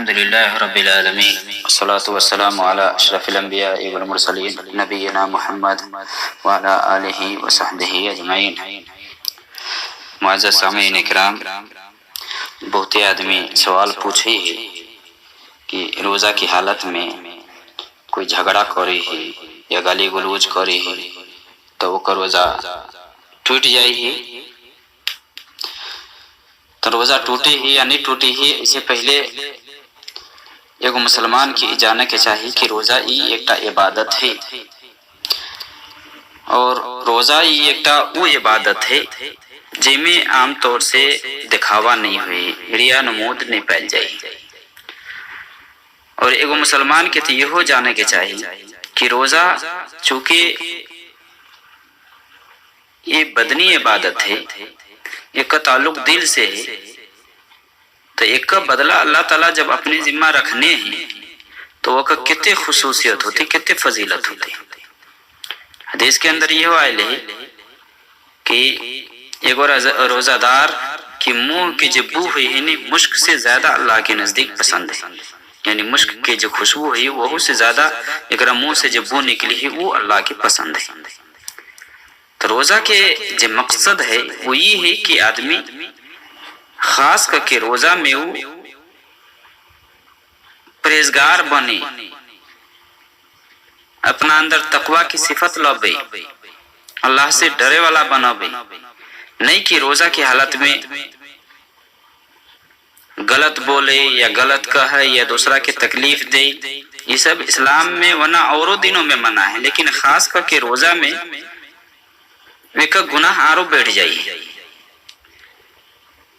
الحمدللہ رب العالمین والصلاة والسلام علی اشرف الانبیاء والمرسلین نبینا محمد وعلی آلہ وصحبہ اجمعین۔ معزز سامعین اکرام، بہت آدمی سوال پوچھے ہے کہ روزہ کی حالت میں کوئی جھگڑا کری ہے یا گالی گلوچ کری ہے تو وہ کا روزہ ٹوٹ جائے ہے۔ تو روزہ ٹوٹے ہی یا نہیں ٹوٹے ہی، اس سے پہلے ایک مسلمان کی جانے کے چاہیے کہ روزہ ہی ایک عبادت ہے، اور روزہ ہی ایک وہ عبادت ہے جن میں عام طور سے دکھاوا نہیں ہوئی، ریا نمود نہیں پھیل جائے۔ اور ایک مسلمان کے تو یہ ہو جانے کے چاہیے کہ روزہ چونکہ یہ بدنی عبادت ہے، ایک کا تعلق دل سے ہے، تو ایک کا بدلہ اللہ تعالیٰ جب اپنی ذمہ رکھنے ہیں تو وہ کا کتنے خصوصیت ہوتی، کتنے فضیلت ہوتی۔ حدیث کے اندر یہ آئے ہے کہ ایک روزہ دار کی منہ کی جو بو ہوئی ہے مشک سے زیادہ اللہ کے نزدیک پسند ہے، یعنی مشک کی جو خوشبو ہے وہ سے زیادہ ایک منہ سے جو بو نکلی ہے وہ اللہ کی پسند ہے۔ تو روزہ کے جو مقصد ہے وہ یہ ہے کہ آدمی خاص کر کے روزہ میں وہ پرہیزگار بنے، اپنا اندر تقوی کی صفت لابے، اللہ سے ڈرے والا بنابے، نہیں کہ روزہ کی حالت میں غلط بولے یا غلط کہے یا دوسرا کی تکلیف دے۔ یہ سب اسلام میں ورنہ اوروں دنوں میں منع ہے، لیکن خاص کر کے روزہ میں ایک گناہ آرو بیٹھ جائیے۔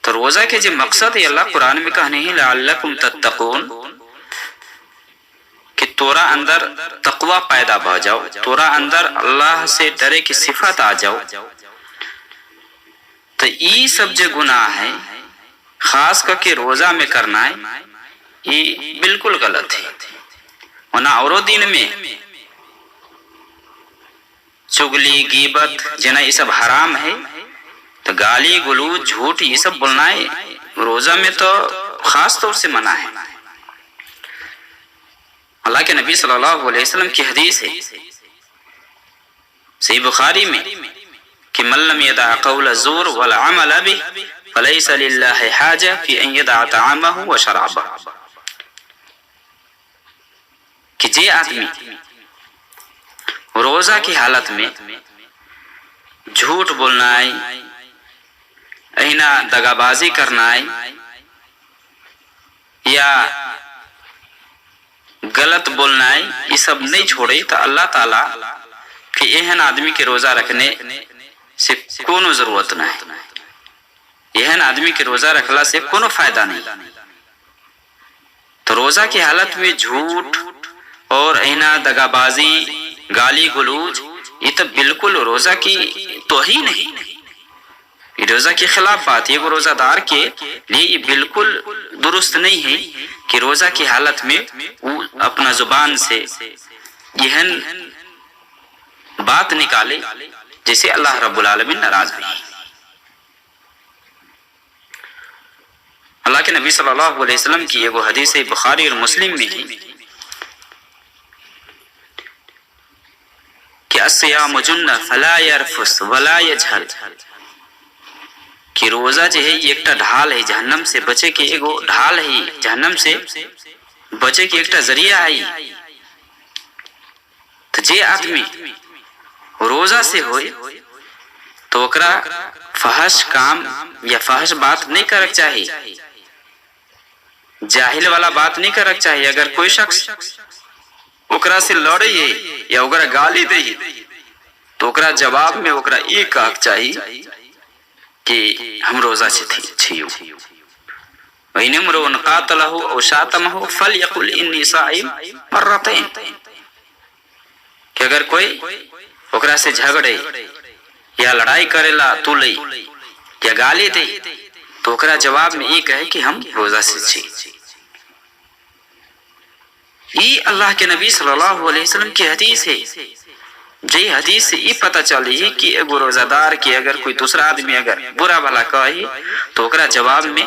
تو روزہ کے جو مقصد ہے اللہ قرآن میں کہنے ہیں لعلکم تتقون، کہ تورا اندر تقوی پیدا ہو جاؤ، تورا اندر اللہ سے ڈرے کی صفت آ جاؤ۔ تو یہ سب جو گناہ ہے خاص کر کے روزہ میں کرنا ہے یہ بالکل غلط ہے، ورنہ اوروں دن میں چگلی غیبت جنا یہ سب حرام ہے، تو گالی گلوچ جھوٹ یہ سب بولنا ہے روزہ میں تو خاص طور سے منع ہے۔ اللہ کے نبی صلی اللہ علیہ وسلم کی حدیث ہے صحیح بخاری میں کہ من لم يدع قول الزور والعمل به فليس لله حاجة في ان يدع طعامه وشرابه، کہ جے آدمی روزہ کی حالت میں جھوٹ بولنا ہے، اینا دغا بازی کرنا ہے یا غلط بولنا ہے، یہ سب نہیں چھوڑے تو اللہ تعالیٰ کہ ایہن آدمی کے روزہ رکھنے سے کونو ضرورت نہ ہے، ایہن آدمی کے روزہ رکھلا سے کونو فائدہ نہیں۔ تو روزہ کی حالت میں جھوٹ اور اینا دغا بازی گالی گلوچ یہ تو بالکل روزہ کی توہین ہے، یہ روزہ کے خلاف بات ہے۔ وہ روزہ دار کے لیے یہ بالکل درست نہیں ہے کہ روزہ کی حالت میں وہ اپنا زبان سے یہ بات نکالے جسے اللہ رب العالمین ناراض ہے۔ اللہ کے نبی صلی اللہ علیہ وسلم کی ایک حدیث بخاری اور مسلم میں ہے کہ الصیام جنہ فلا یرفث ولا یجہل، کہ روزہ جو ہے یہ ایک ڈھال ہے جہنم سے بچے کے، ایک ڈھال ہے جہنم سے بچے کے ایک ذریعہ ہے۔ تو جے آدمی روزہ سے ہوئے تو اکرا فحش کام یا فحش بات نہیں کرک چاہیے، جاہل والا بات نہیں کرک چاہیے۔ اگر کوئی شخص اکرا سے لڑے یا اکرا گالی دے تو اکرا جواب میں اکرا یہ کہا چاہیے کہ ہم روزہ سے چھیو۔ وَإِنِ امْرُؤٌ قَاتَلَهُ أَوْ شَاتَمَهُ فَلْيَقُلْ إِنِّي صَائِمٌ مرتين، کہ اگر کوئی اکرا سے جھگڑے یا لڑائی کرے لا تو لئی یا گالی دے تو اکرا جواب میں یہ کہے کہ ہم روزہ سے چھی۔ یہ اللہ کے نبی صلی اللہ علیہ وسلم کی حدیث ہے۔ جی حدیث سے یہ پتہ چلی ہے کہ ایک روزہ دار کی اگر کوئی دوسرا آدمی اگر برا بھلا کہے تو اکرا جواب میں